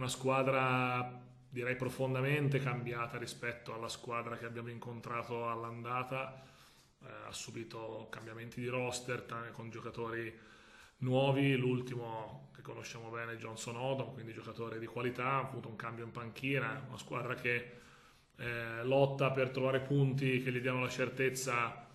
una squadra direi profondamente cambiata rispetto alla squadra che abbiamo incontrato all'andata. Ha subito cambiamenti di roster con giocatori nuovi, l'ultimo che conosciamo bene è Johnson Odom, quindi giocatore di qualità, ha avuto un cambio in panchina, una squadra che lotta per trovare punti che gli diano la certezza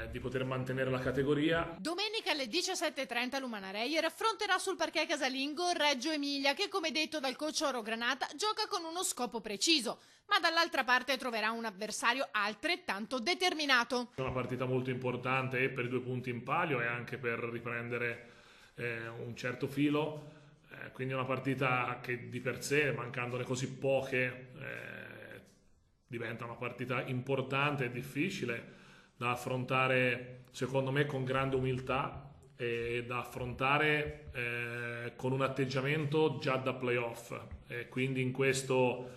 di poter mantenere la categoria. Domenica alle 17:30 l'Umana Reyer affronterà sul parquet casalingo Reggio Emilia che, come detto dal coach Oro Granata, gioca con uno scopo preciso, ma dall'altra parte troverà un avversario altrettanto determinato. È una partita molto importante e per i 2 punti in palio e anche per riprendere un certo filo, quindi è una partita che di per sé, mancandone così poche, diventa una partita importante e difficile da affrontare secondo me con grande umiltà e da affrontare con un atteggiamento già da playoff, e quindi in questo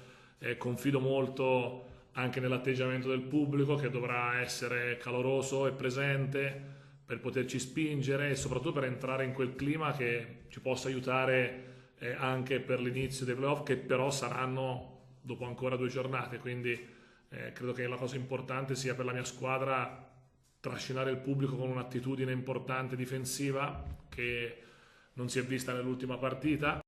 confido molto anche nell'atteggiamento del pubblico, che dovrà essere caloroso e presente per poterci spingere e soprattutto per entrare in quel clima che ci possa aiutare anche per l'inizio dei playoff, che però saranno dopo ancora 2 giornate, quindi credo che la cosa importante sia per la mia squadra trascinare il pubblico con un'attitudine importante difensiva che non si è vista nell'ultima partita.